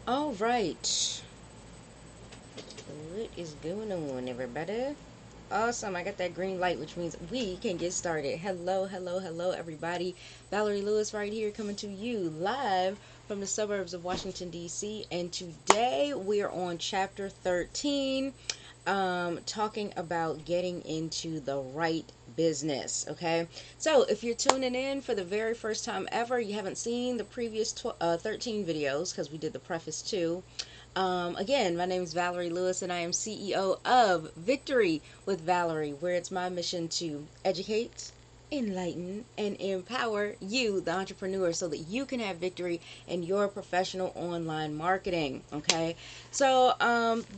All right. What is going on, everybody? Awesome. I got that green light, which means we can get started. Hello, hello, hello, everybody. Valerie Lewis right here coming to you live from the suburbs of Washington, D.C. And today we are on chapter 13, talking about getting into the right business. Okay. So if you're tuning in for the very first time ever, you haven't seen the previous 13 videos because we did the preface too. Again, my name is Valerie Lewis, and I am CEO of Victory with Valerie, where it's my mission to educate, enlighten, and empower you, the entrepreneur, so that you can have victory in your professional online marketing. Okay, so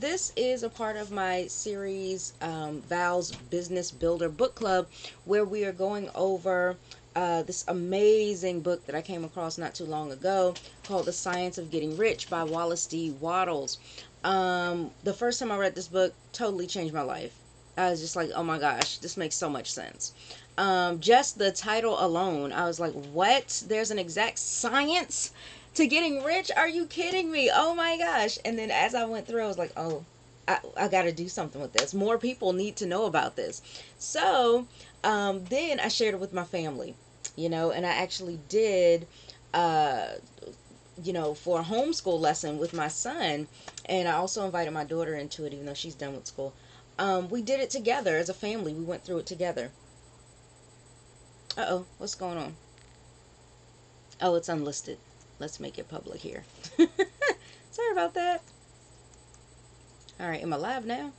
this is a part of my series, Val's Business Builder Book Club, where we are going over this amazing book that I came across not too long ago called The Science of Getting Rich by Wallace D. Wattles. The first time I read this book, totally changed my life. I was just like, oh my gosh, this makes so much sense. Just the title alone, I was like, what? There's an exact science to getting rich? Are you kidding me? Oh my gosh. And then as I went through, I was like, oh, I got to do something with this. More people need to know about this. So then I shared it with my family, and I actually did, uh, for a homeschool lesson with my son. And I also invited my daughter into it, even though she's done with school. We did it together as a family. We went through it together. Uh-oh, what's going on? Oh, it's unlisted. Let's make it public here. Sorry about that. All right, am I live now?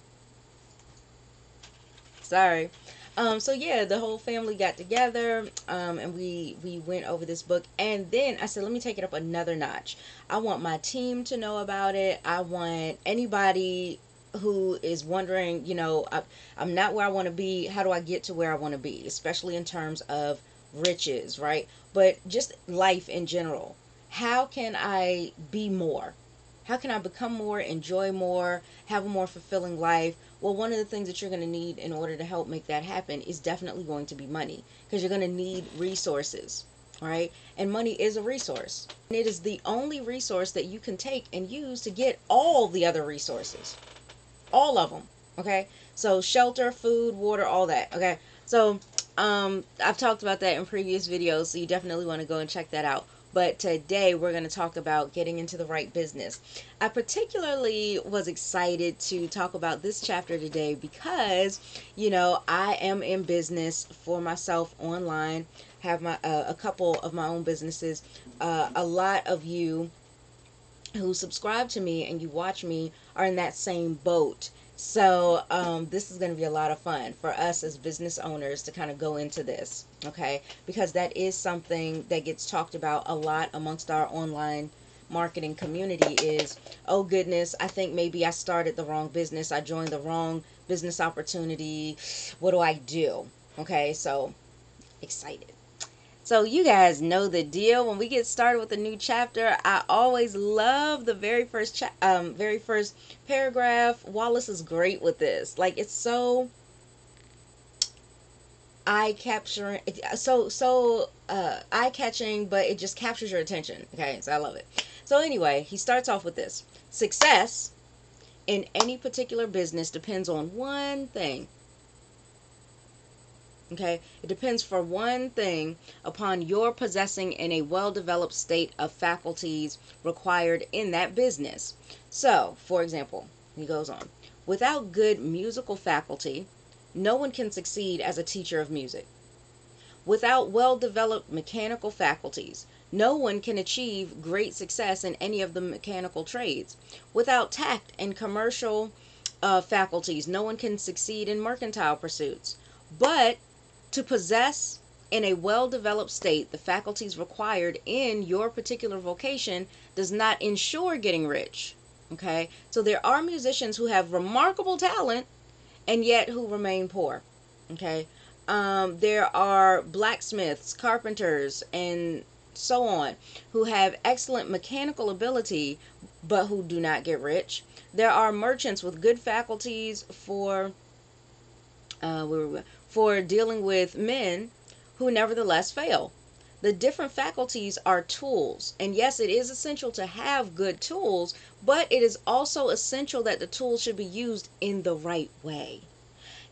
Sorry. So yeah, the whole family got together, and we went over this book, and then I said, let me take it up another notch. I want my team to know about it. I want anybody who is wondering, I'm not where I want to be. How do I get to where I want to be, especially in terms of riches, right? But just life in general. How can I be more? How can I become more, enjoy more, have a more fulfilling life? Well, one of the things that you're going to need in order to help make that happen is definitely going to be money, because you're going to need resources. All right. And money is a resource. And it is the only resource that you can take and use to get all the other resources. All of them. Okay. So shelter, food, water, all that. Okay. So I've talked about that in previous videos, so you definitely want to go and check that out. But today we're going to talk about getting into the right business. I particularly was excited to talk about this chapter today because, I am in business for myself online, have my a couple of my own businesses. A lot of you who subscribe to me and you watch me are in that same boat. So this is going to be a lot of fun for us as business owners to kind of go into this, okay? Because that is something that gets talked about a lot amongst our online marketing community is, oh goodness, I think maybe I started the wrong business. I joined the wrong business opportunity. What do I do? Okay, so excited. So you guys know the deal. When we get started with a new chapter, I always love the very first paragraph. Wallace is great with this. Like, it's so eye capturing, eye catching, but it just captures your attention. Okay, so I love it. So anyway, he starts off with this: success in any particular business depends on one thing. Okay, it depends for one thing upon your possessing in a well-developed state of faculties required in that business. So, for example, he goes on, without good musical faculty, no one can succeed as a teacher of music. Without well-developed mechanical faculties, no one can achieve great success in any of the mechanical trades. Without tact and commercial faculties, no one can succeed in mercantile pursuits. But to possess in a well developed state the faculties required in your particular vocation does not ensure getting rich. Okay, so there are musicians who have remarkable talent and yet who remain poor. Okay, there are blacksmiths, carpenters, and so on who have excellent mechanical ability but who do not get rich. There are merchants with good faculties uh, for dealing with men who nevertheless fail. The different faculties are tools. And yes, it is essential to have good tools, but it is also essential that the tools should be used in the right way.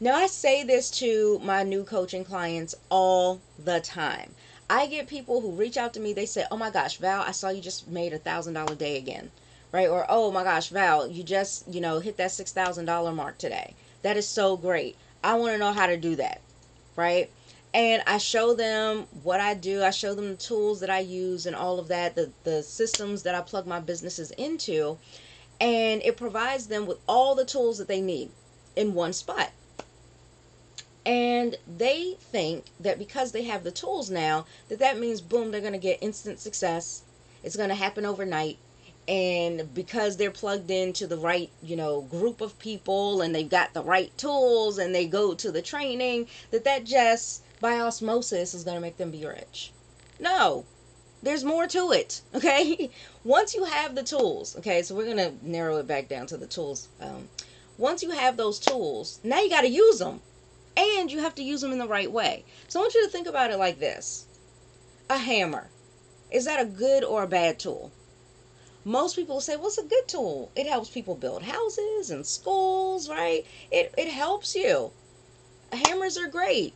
Now, I say this to my new coaching clients all the time. I get people who reach out to me, they say, "Oh my gosh, Val, I saw you just made $1,000 day again." Right? Or, "Oh my gosh, Val, you just, hit that $6,000 mark today. That is so great. I want to know how to do that." Right? And I show them what I do. I show them the tools that I use and all of that, the systems that I plug my businesses into. And it provides them with all the tools that they need in one spot. And they think that because they have the tools now, that means, boom, they're going to get instant success. It's going to happen overnight. And because they're plugged into the right, group of people, and they've got the right tools, and they go to the training, that just by osmosis is going to make them be rich. No, there's more to it. Okay. Once you have the tools, okay, so we're going to narrow it back down to the tools. Once you have those tools, now you got to use them. And you have to use them in the right way. So I want you to think about it like this. A hammer. Is that a good or a bad tool? Most people say, well, it's a good tool. It helps people build houses and schools, right? It helps you. Hammers are great.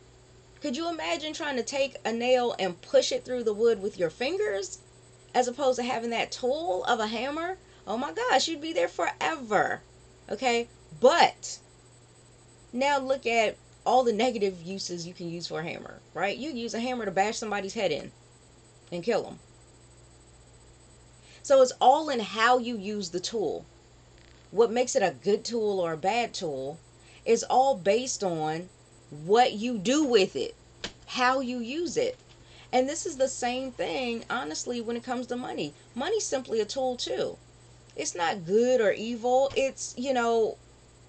Could you imagine trying to take a nail and push it through the wood with your fingers, as opposed to having that tool of a hammer? Oh my gosh, you'd be there forever. Okay? But now look at all the negative uses you can use for a hammer, right? You use a hammer to bash somebody's head in and kill them. So it's all in how you use the tool. What makes it a good tool or a bad tool is all based on what you do with it, how you use it. And this is the same thing, honestly, when it comes to money. Money's simply a tool too. It's not good or evil. It's,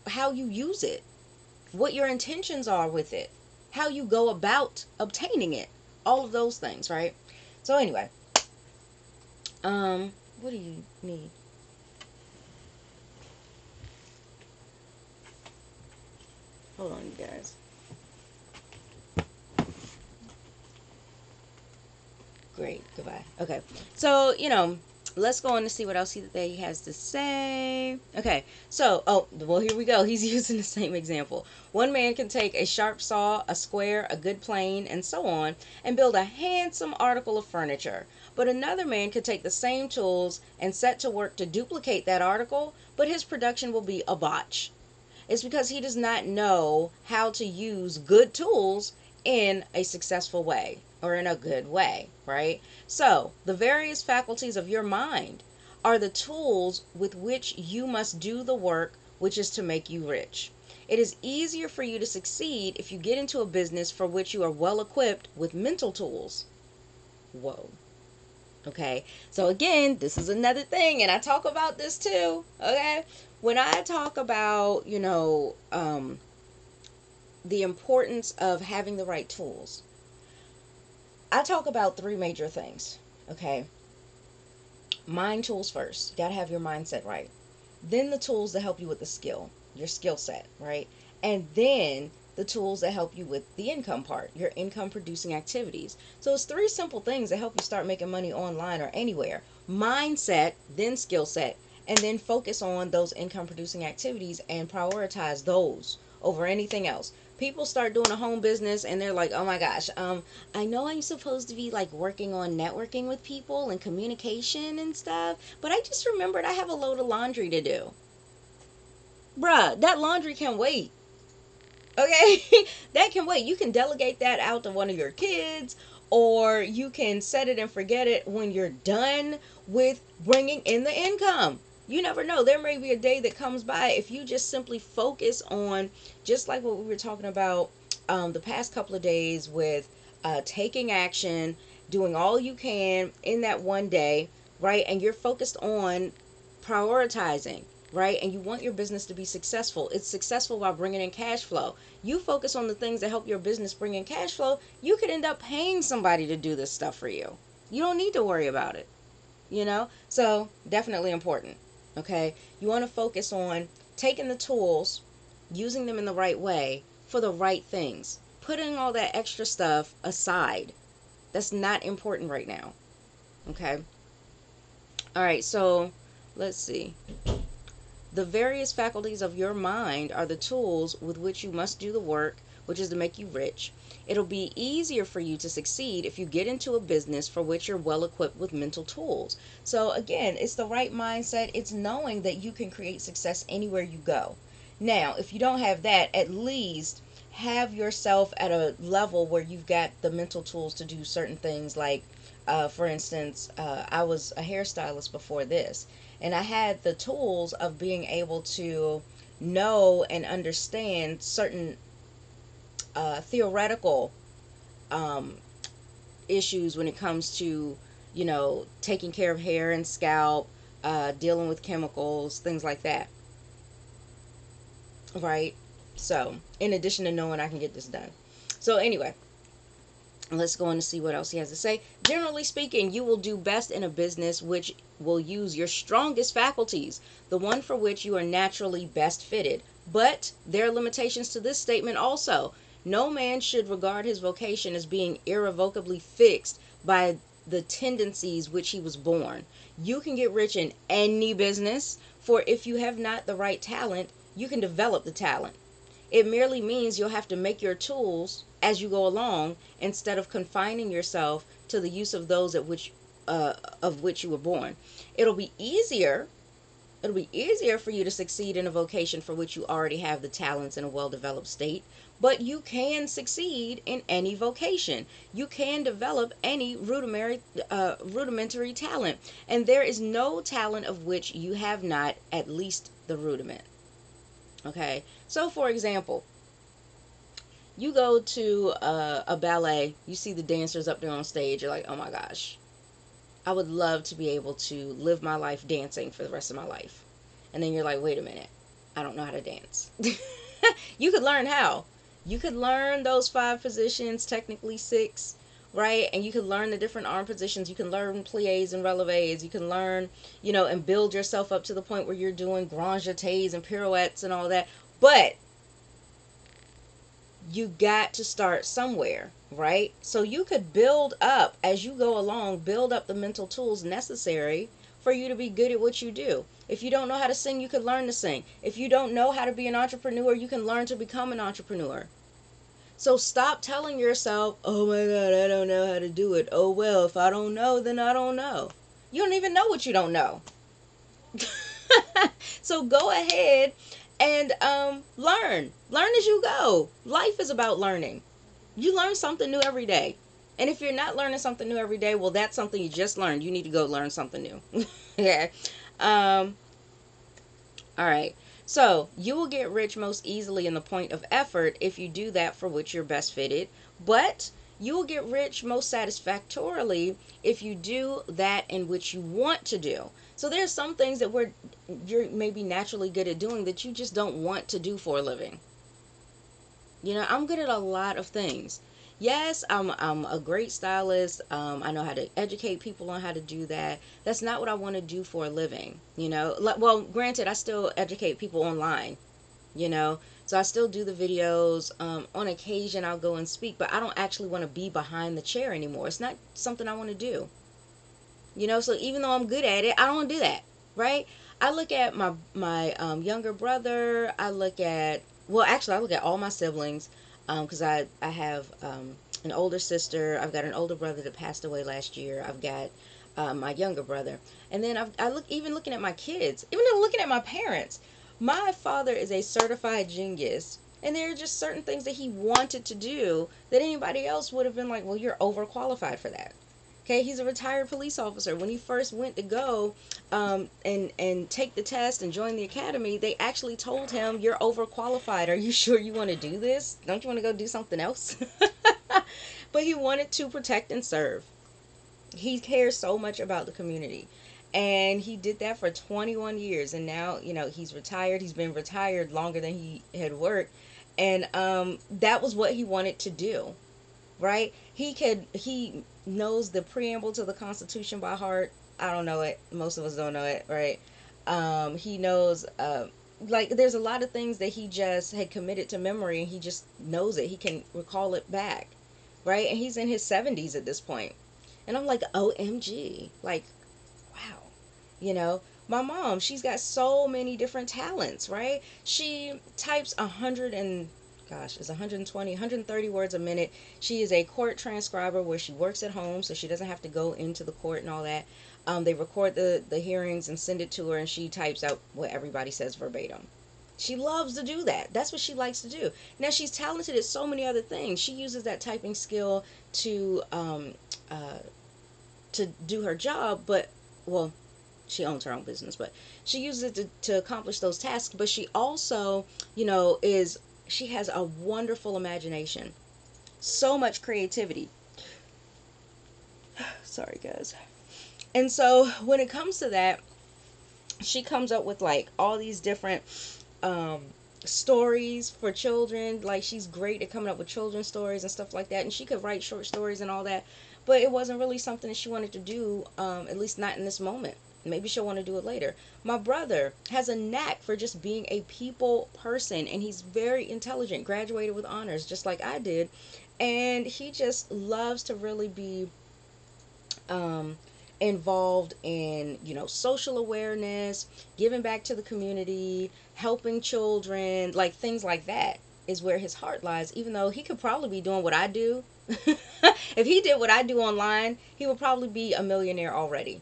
how you use it, what your intentions are with it, how you go about obtaining it, all of those things, right? So anyway, what do you need? Hold on, you guys. Great, goodbye. Okay, so let's go on to see what else he has to say. Okay, so, here we go. He's using the same example. One man can take a sharp saw, a square, a good plane, and so on, and build a handsome article of furniture. But another man could take the same tools and set to work to duplicate that article, but his production will be a botch. It's because he does not know how to use good tools in a successful way, or in a good way, right? So, the various faculties of your mind are the tools with which you must do the work which is to make you rich. It is easier for you to succeed if you get into a business for which you are well equipped with mental tools. Whoa. Okay, so again, this is another thing, and I talk about this too. Okay, when I talk about the importance of having the right tools, I talk about three major things. Okay, mind tools first. You got to have your mindset right. Then the tools that help you with the skill, your skill set, right? And then the tools that help you with the income part, your income producing activities. So it's three simple things that help you start making money online or anywhere. Mindset, then skill set, and then focus on those income producing activities and prioritize those over anything else. People start doing a home business and they're like, oh my gosh, I know I'm supposed to be like working on networking with people and communication and stuff, but I just remembered I have a load of laundry to do. Bruh, that laundry can wait. Okay? That can wait. You can delegate that out to one of your kids, or you can set it and forget it when you're done with bringing in the income. You never know. There may be a day that comes by if you just simply focus on, just like what we were talking about the past couple of days with taking action, doing all you can in that one day, right? And you're focused on prioritizing, right? And you want your business to be successful. It's successful by bringing in cash flow. You focus on the things that help your business bring in cash flow, you could end up paying somebody to do this stuff for you. You don't need to worry about it, So definitely important. Okay, you want to focus on taking the tools, using them in the right way for the right things, putting all that extra stuff aside, That's not important right now. Okay. All right. So let's see. The various faculties of your mind are the tools with which you must do the work, which is to make you rich. It'll be easier for you to succeed if you get into a business for which you're well equipped with mental tools. So, again, it's the right mindset. It's knowing that you can create success anywhere you go. Now, if you don't have that, at least have yourself at a level where you've got the mental tools to do certain things. Like, for instance, I was a hairstylist before this, and I had the tools of being able to know and understand certain theoretical um, issues when it comes to, taking care of hair and scalp, dealing with chemicals, things like that, right? So, in addition to knowing I can get this done. So, anyway, let's go on to see what else he has to say. Generally speaking, you will do best in a business which will use your strongest faculties, the one for which you are naturally best fitted. But there are limitations to this statement also. No man should regard his vocation as being irrevocably fixed by the tendencies which he was born. You can get rich in any business, for if you have not the right talent, you can develop the talent. It merely means you'll have to make your tools as you go along instead of confining yourself to the use of those of which you were born. It'll be easier. It'll be easier for you to succeed in a vocation for which you already have the talents in a well-developed state, but you can succeed in any vocation. You can develop any rudimentary talent, and there is no talent of which you have not at least the rudiment. Okay, so for example, you go to a ballet, you see the dancers up there on stage, you're like, oh my gosh, I would love to be able to live my life dancing for the rest of my life. And then you're like, wait a minute, I don't know how to dance. You could learn how. You could learn those 5 positions, technically 6, right? And you can learn the different arm positions. You can learn plies and releves. You can learn, and build yourself up to the point where you're doing grand jetés and pirouettes and all that. But you got to start somewhere, right? So you could build up as you go along, build up the mental tools necessary for you to be good at what you do. If you don't know how to sing, you could learn to sing. If you don't know how to be an entrepreneur, you can learn to become an entrepreneur. So stop telling yourself, oh my God, I don't know how to do it. Oh, well, if I don't know, then I don't know. You don't even know what you don't know. So go ahead and learn. Learn as you go. Life is about learning. You learn something new every day. And if you're not learning something new every day, well, that's something you just learned. You need to go learn something new. Yeah. All right. So you will get rich most easily in the point of effort if you do that for which you're best fitted. But you will get rich most satisfactorily if you do that in which you want to do. So there's some things that you're maybe naturally good at doing that you just don't want to do for a living. I'm good at a lot of things. Yes, I'm a great stylist. I know how to educate people on how to do that. That's not what I want to do for a living. Well, granted, I still educate people online. So I still do the videos. On occasion, I'll go and speak, but I don't actually want to be behind the chair anymore. It's not something I want to do. So even though I'm good at it, I don't want to do that, right? I look at my younger brother. I look at all my siblings, because I have an older sister. I've got an older brother that passed away last year. I've got my younger brother, and then looking at my kids, even looking at my parents. My father is a certified genius, and there are just certain things that he wanted to do that anybody else would have been like, well, you're overqualified for that. Okay, he's a retired police officer. When he first went to go and take the test and join the academy, they actually told him, you're overqualified. Are you sure you want to do this? Don't you want to go do something else? But he wanted to protect and serve. He cares so much about the community. And he did that for 21 years. And now, he's retired. He's been retired longer than he had worked. And that was what he wanted to do, right? He knows the preamble to the Constitution by heart. I don't know it. Most of us don't know it, right? He knows, there's a lot of things that he just had committed to memory, and he just knows it. He can recall it back. right? And he's in his 70s at this point. And I'm like, OMG. Like, wow. You know, my mom, she's got so many different talents, right? She types 100 and gosh, it's 120, 130 words a minute. She is a court transcriber where she works at home, so she doesn't have to go into the court and all that. They record the hearings and send it to her, and she types out what everybody says verbatim. She loves to do that. That's what she likes to do. Now, she's talented at so many other things. She uses that typing skill uh, to do her job, but, well, she owns her own business, but she uses it to accomplish those tasks. But she also, she has a wonderful imagination, so much creativity. Sorry, guys. And so when it comes to that, she comes up with like all these different um, stories for children. Like, she's great at coming up with children's stories and stuff like that. And she could write short stories and all that, but it wasn't really something that she wanted to do, at least not in this moment. Maybe she'll want to do it later. My brother has a knack for just being a people person, and he's very intelligent, graduated with honors, just like I did. And he just loves to really be um, involved in, social awareness, giving back to the community, helping children, like things like that is where his heart lies, even though he could probably be doing what I do. If he did what I do online, he would probably be a millionaire already.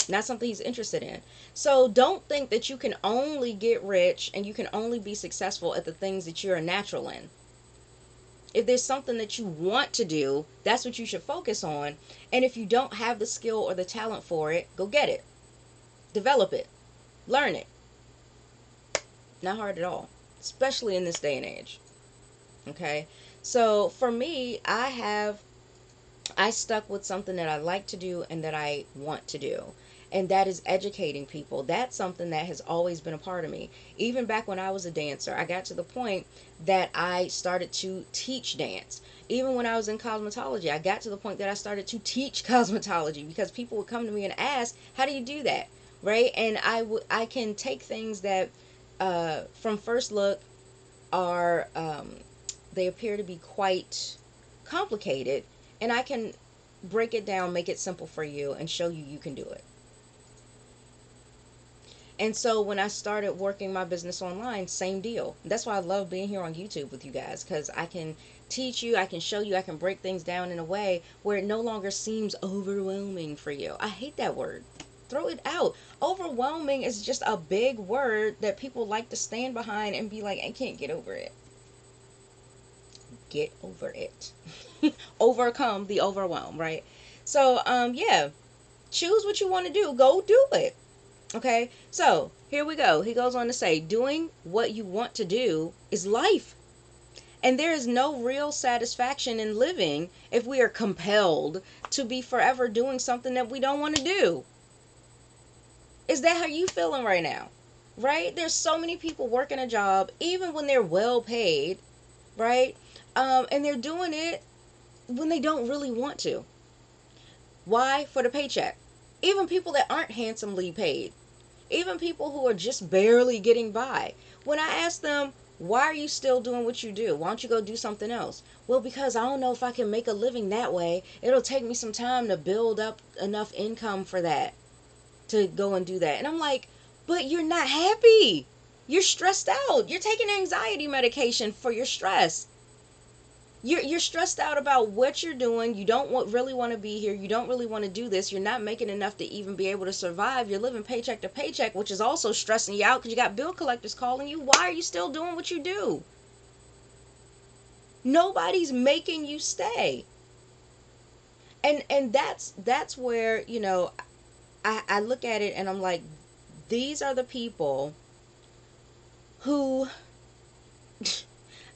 Not something he's interested in. So don't think that you can only get rich and you can only be successful at the things that you're a natural in. If there's something that you want to do, that's what you should focus on. And if you don't have the skill or the talent for it, go get it. Develop it. Learn it. Not hard at all, especially in this day and age. Okay? So for me, I stuck with something that I like to do and that I want to do. And that is educating people. That's something that has always been a part of me. Even back when I was a dancer, I got to the point that I started to teach dance. Even when I was in cosmetology, I got to the point that I started to teach cosmetology because people would come to me and ask, how do you do that? Right? And I can take things that from first look are, they appear to be quite complicated, and I can break it down, make it simple for you, and show you you can do it. And so when I started working my business online, same deal. That's why I love being here on YouTube with you guys, because I can teach you, I can show you, I can break things down in a way where it no longer seems overwhelming for you. I hate that word. Throw it out. Overwhelming is just a big word that people like to stand behind and be like, I can't get over it. Get over it. Overcome the overwhelm, right? So, yeah, choose what you want to do. Go do it. Okay, so here we go. He goes on to say, doing what you want to do is life. And there is no real satisfaction in living if we are compelled to be forever doing something that we don't want to do. Is that how you feeling right now? Right? There's so many people working a job, even when they're well paid, right? And they're doing it when they don't really want to. Why? For the paycheck. Even people that aren't handsomely paid. Even people who are just barely getting by. When I ask them, why are you still doing what you do? Why don't you go do something else? Well, because I don't know if I can make a living that way. It'll take me some time to build up enough income for that, to go and do that. And I'm like, but you're not happy. You're stressed out. You're taking anxiety medication for your stress. You're stressed out about what you're doing. You don't really want to be here. You don't really want to do this. You're not making enough to even be able to survive. You're living paycheck to paycheck, which is also stressing you out because you got bill collectors calling you. Why are you still doing what you do? Nobody's making you stay. And that's where, I look at it and I'm like, these are the people who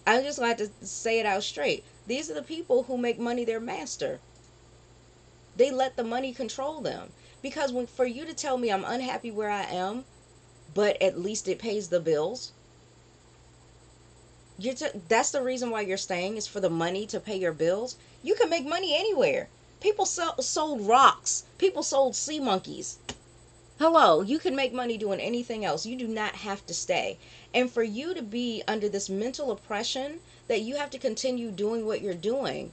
I just like to say it out straight. These are the people who make money their master. They let the money control them. Because for you to tell me I'm unhappy where I am, but at least it pays the bills, that's the reason why you're staying, is for the money to pay your bills. You can make money anywhere. People sold rocks. People sold sea monkeys. Hello, you can make money doing anything else. You do not have to stay. And for you to be under this mental oppression that you have to continue doing what you're doing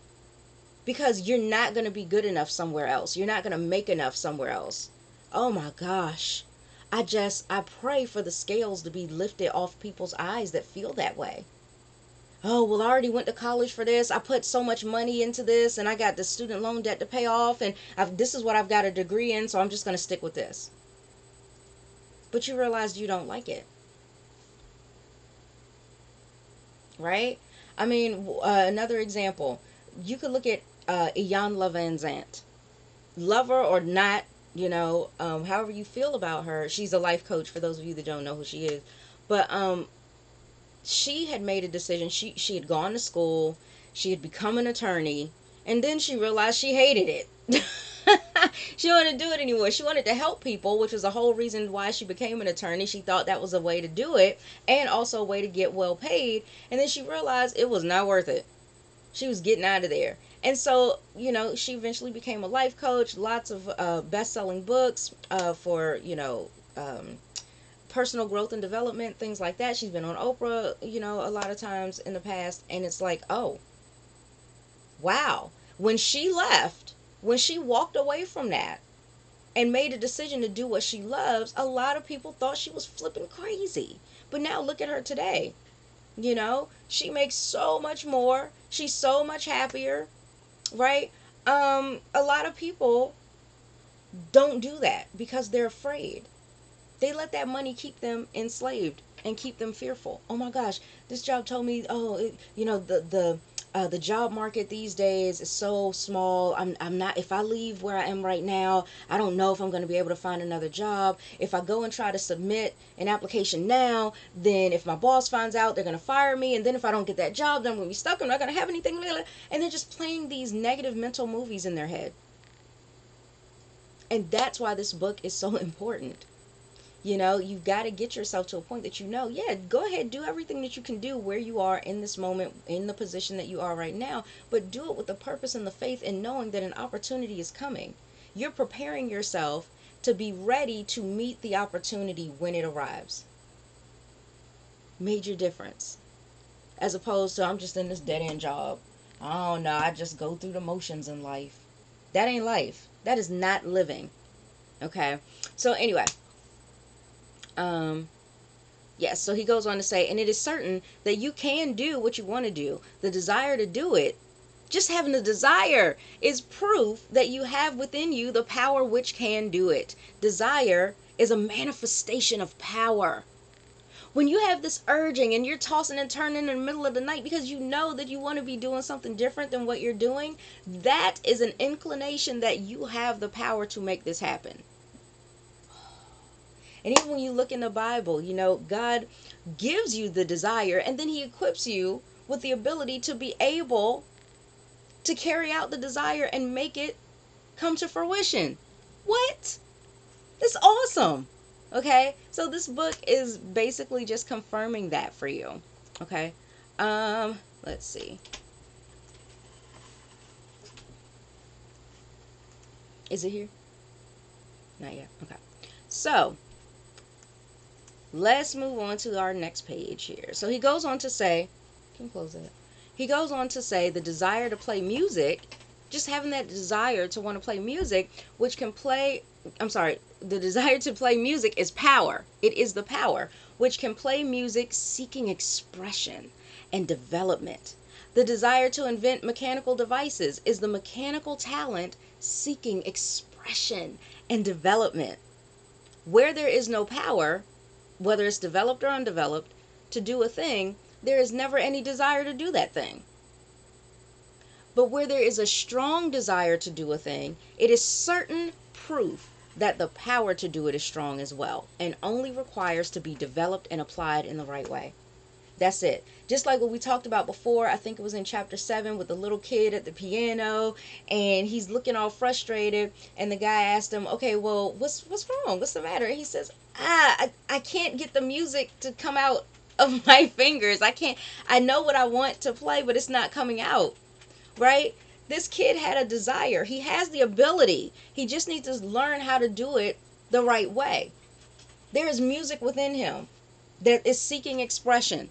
because you're not going to be good enough somewhere else. You're not going to make enough somewhere else. Oh my gosh. I pray for the scales to be lifted off people's eyes that feel that way. Oh, well, I already went to college for this. I put so much money into this and I got the student loan debt to pay off and this is what I've got a degree in, so I'm just going to stick with this. But you realized you don't like it, right? I mean, another example, you could look at Ian Levin's aunt. Love her or not, however you feel about her. She's a life coach for those of you that don't know who she is. But she had made a decision. She had gone to school. She had become an attorney. And then she realized she hated it. She didn't want to do it anymore. She wanted to help people, which was the whole reason why she became an attorney. She thought that was a way to do it and also a way to get well paid. And then she realized it was not worth it. She was getting out of there. And so, she eventually became a life coach, lots of best-selling books for, personal growth and development, things like that. She's been on Oprah, a lot of times in the past. And it's like, oh, wow. When she left, when she walked away from that and made a decision to do what she loves, a lot of people thought she was flipping crazy. But now look at her today. She makes so much more. She's so much happier, right? A lot of people don't do that because they're afraid. They let that money keep them enslaved and keep them fearful. Oh my gosh, this job told me, the job market these days is so small. I'm not, if I leave where I am right now, I don't know if I'm going to be able to find another job. If I go and try to submit an application now, then if my boss finds out, they're going to fire me. And then if I don't get that job, then I'm going to be stuck. I'm not going to have anything. And they're just playing these negative mental movies in their head. And that's why this book is so important. You've got to get yourself to a point that yeah, go ahead, do everything that you can do where you are in this moment, in the position that you are right now, but do it with the purpose and the faith and knowing that an opportunity is coming. You're preparing yourself to be ready to meet the opportunity when it arrives. Major difference. As opposed to, I'm just in this dead-end job. Oh no, I just go through the motions in life. That ain't life. That is not living. Okay? So anyway, yes, so he goes on to say, and it is certain that you can do what you want to do. The desire to do it, just having the desire, is proof that you have within you the power which can do it. Desire is a manifestation of power. When you have this urging and you're tossing and turning in the middle of the night because you know that you want to be doing something different than what you're doing, that is an inclination that you have the power to make this happen. And even when you look in the Bible, God gives you the desire and then he equips you with the ability to be able to carry out the desire and make it come to fruition. What? That's awesome. Okay? So this book is basically just confirming that for you. Okay? Let's see. Is it here? Not yet. Okay. So, let's move on to our next page here. So he goes on to say, can you close it? He goes on to say the desire to play music, just having that desire to want to play music, which can play, the desire to play music is power. It is the power, which can play music seeking expression and development. The desire to invent mechanical devices is the mechanical talent seeking expression and development. Where there is no power, whether it's developed or undeveloped, to do a thing, there is never any desire to do that thing. But where there is a strong desire to do a thing, it is certain proof that the power to do it is strong as well, and only requires to be developed and applied in the right way. That's it. Just like what we talked about before, I think it was in chapter 7 with the little kid at the piano, and he's looking all frustrated, and the guy asked him, okay, well, what's wrong? What's the matter? And he says, I can't get the music to come out of my fingers. I know what I want to play, but it's not coming out, right? This kid had a desire. He has the ability. He just needs to learn how to do it the right way. There is music within him that is seeking expression,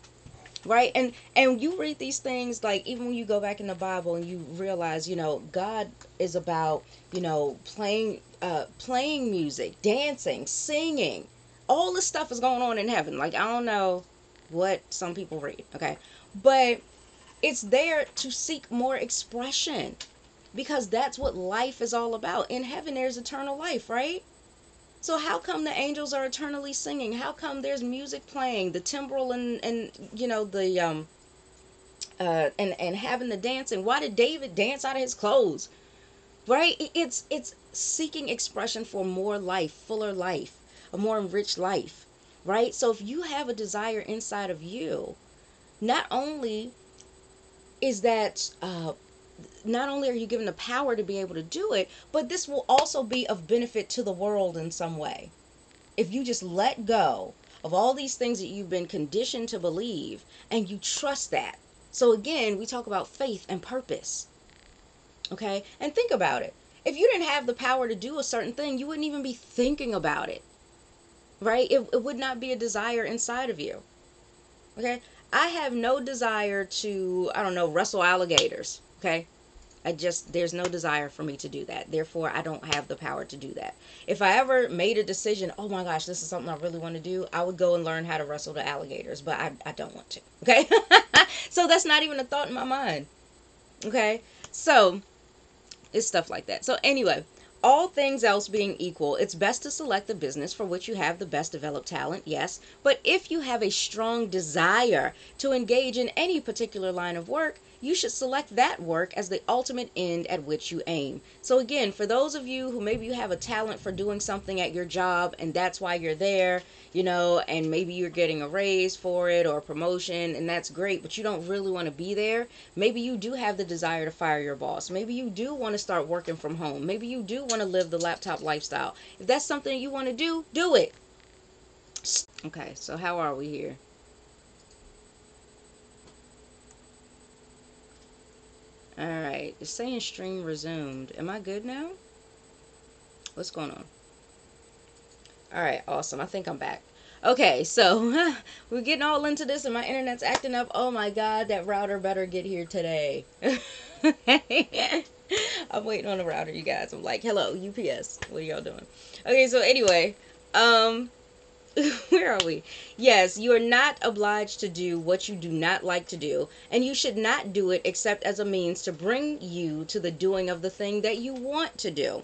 right? And you read these things, like even when you go back in the Bible and you realize, God is about, playing music, dancing, singing. All this stuff is going on in heaven. Like, I don't know what some people read, okay? But it's there to seek more expression, because that's what life is all about. In heaven there's eternal life, right? So how come the angels are eternally singing? How come there's music playing, the timbral, and the and having the dancing? Why did David dance out of his clothes? Right? It's seeking expression for more life, fuller life, a more enriched life. Right? So if you have a desire inside of you, not only is that not only are you given the power to be able to do it, but this will also be of benefit to the world in some way. If you just let go of all these things that you've been conditioned to believe and you trust that. So again, we talk about faith and purpose. Okay? And think about it. If you didn't have the power to do a certain thing, you wouldn't even be thinking about it. Right? It would not be a desire inside of you. Okay? I have no desire to, I don't know, wrestle alligators. Okay? There's no desire for me to do that. Therefore, I don't have the power to do that. If I ever made a decision, oh my gosh, this is something I really want to do, I would go and learn how to wrestle the alligators, but I don't want to. Okay? So that's not even a thought in my mind. Okay? So it's stuff like that. So anyway, all things else being equal, it's best to select the business for which you have the best developed talent, yes. But if you have a strong desire to engage in any particular line of work, you should select that work as the ultimate end at which you aim. So again, for those of you who maybe you have a talent for doing something at your job and that's why you're there, and maybe you're getting a raise for it or a promotion, and that's great, but you don't really want to be there. Maybe you do have the desire to fire your boss. Maybe you do want to start working from home. Maybe you do want to live the laptop lifestyle. If that's something you want to do it. Okay, so how are we here? All right, it's saying stream resumed. Am I good now? What's going on? All right, awesome. I think I'm back. Okay, so we're getting all into this and my internet's acting up. Oh my God, that router better get here today. I'm waiting on the router, you guys. I'm like, hello, UPS. What are y'all doing? Okay, so anyway, where are we? Yes, you are not obliged to do what you do not like to do, and you should not do it except as a means to bring you to the doing of the thing that you want to do.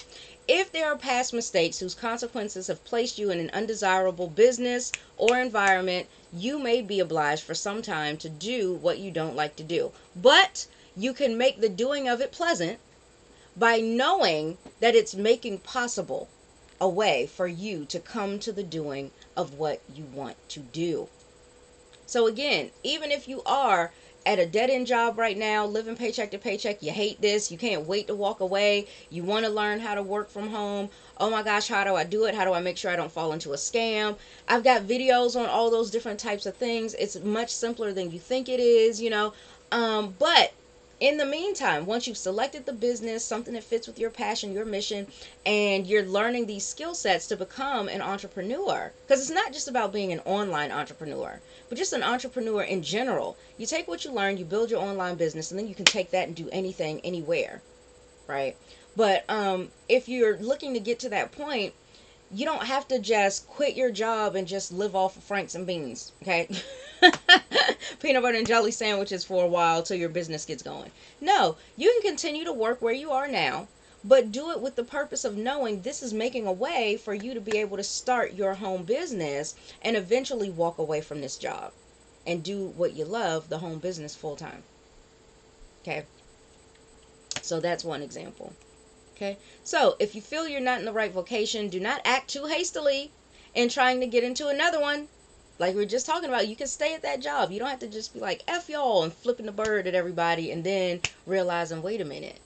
If there are past mistakes whose consequences have placed you in an undesirable business or environment, you may be obliged for some time to do what you don't like to do. But you can make the doing of it pleasant by knowing that it's making possible a way for you to come to the doing of what you want to do. So again, even if you are at a dead-end job right now, living paycheck to paycheck, you hate this, you can't wait to walk away, you want to learn how to work from home, oh my gosh, how do I do it? How do I make sure I don't fall into a scam? I've got videos on all those different types of things. It's much simpler than you think it is, but in the meantime, once you've selected the business, something that fits with your passion, your mission, and you're learning these skill sets to become an entrepreneur, because it's not just about being an online entrepreneur, but just an entrepreneur in general. You take what you learn, you build your online business, and then you can take that and do anything, anywhere, right? But if you're looking to get to that point, you don't have to just quit your job and just live off of Franks and beans, okay? Peanut butter and jelly sandwiches for a while till your business gets going. No, you can continue to work where you are now, but do it with the purpose of knowing this is making a way for you to be able to start your home business and eventually walk away from this job and do what you love, the home business, full time. Okay? So that's one example. Okay? So if you feel you're not in the right vocation, do not act too hastily in trying to get into another one. Like we were just talking about, you can stay at that job. You don't have to just be like, F y'all, and flipping the bird at everybody and then realizing, wait a minute,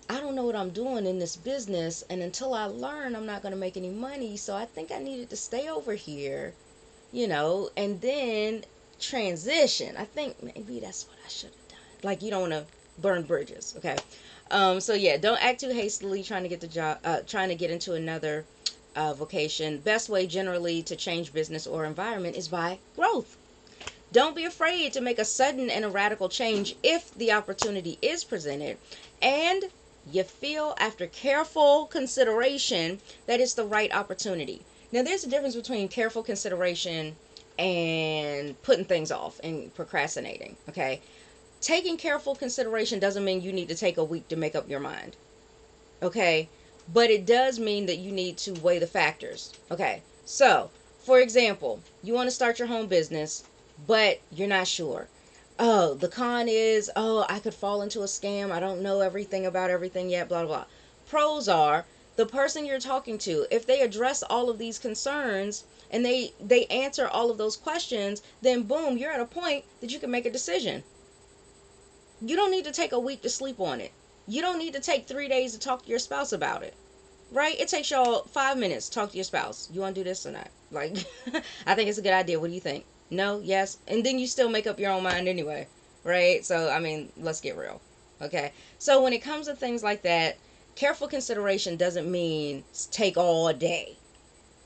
I don't know what I'm doing in this business, and until I learn, I'm not going to make any money, so I think I needed to stay over here, and then transition. I think maybe that's what I should have done. Like, you don't want to burn bridges, okay? So yeah, don't act too hastily trying to get the job, trying to get into another vocation. Best way generally to change business or environment is by growth. Don't be afraid to make a sudden and a radical change if the opportunity is presented and you feel after careful consideration that it's the right opportunity. Now, there's a difference between careful consideration and putting things off and procrastinating, okay? Taking careful consideration doesn't mean you need to take a week to make up your mind, okay? But it does mean that you need to weigh the factors, okay? So, for example, you want to start your home business, but you're not sure. Oh, the con is, oh, I could fall into a scam. I don't know everything about everything yet, blah, blah, blah. Pros are the person you're talking to, if they address all of these concerns and they answer all of those questions, then boom, you're at a point that you can make a decision. You don't need to take a week to sleep on it. You don't need to take 3 days to talk to your spouse about it. Right? It takes y'all 5 minutes to talk to your spouse. You want to do this or not? Like, I think it's a good idea. What do you think? No? Yes? And then you still make up your own mind anyway. Right? So, I mean, let's get real. Okay? So, when it comes to things like that, careful consideration doesn't mean take all day.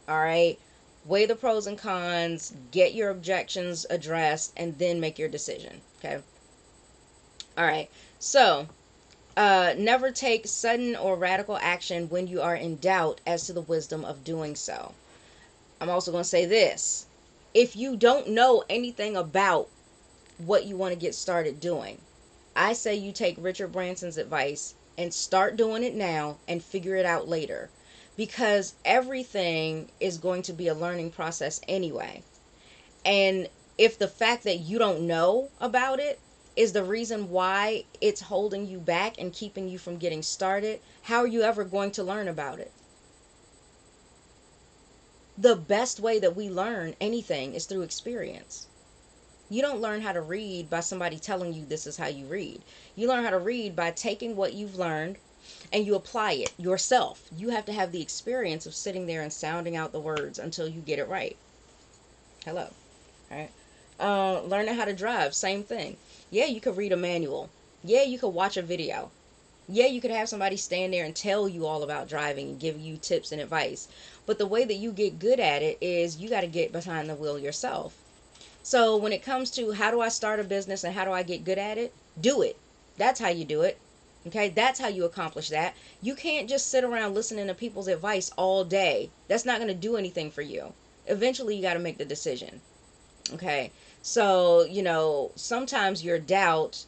All right? Weigh the pros and cons, get your objections addressed, and then make your decision. Okay? All right. So, never take sudden or radical action when you are in doubt as to the wisdom of doing so. I'm also going to say this. If you don't know anything about what you want to get started doing, I say you take Richard Branson's advice and start doing it now and figure it out later. Because everything is going to be a learning process anyway. And if the fact that you don't know about it is the reason why it's holding you back and keeping you from getting started, how are you ever going to learn about it? The best way that we learn anything is through experience. You don't learn how to read by somebody telling you this is how you read. You learn how to read by taking what you've learned and you apply it yourself. You have to have the experience of sitting there and sounding out the words until you get it right. Hello. All right. Learning how to drive, same thing. Yeah, you could read a manual. Yeah, you could watch a video. Yeah, you could have somebody stand there and tell you all about driving and give you tips and advice. But the way that you get good at it is you got to get behind the wheel yourself. So when it comes to how do I start a business and how do I get good at it, do it. That's how you do it. Okay, that's how you accomplish that. You can't just sit around listening to people's advice all day. That's not going to do anything for you. Eventually, you got to make the decision. Okay, so sometimes your doubt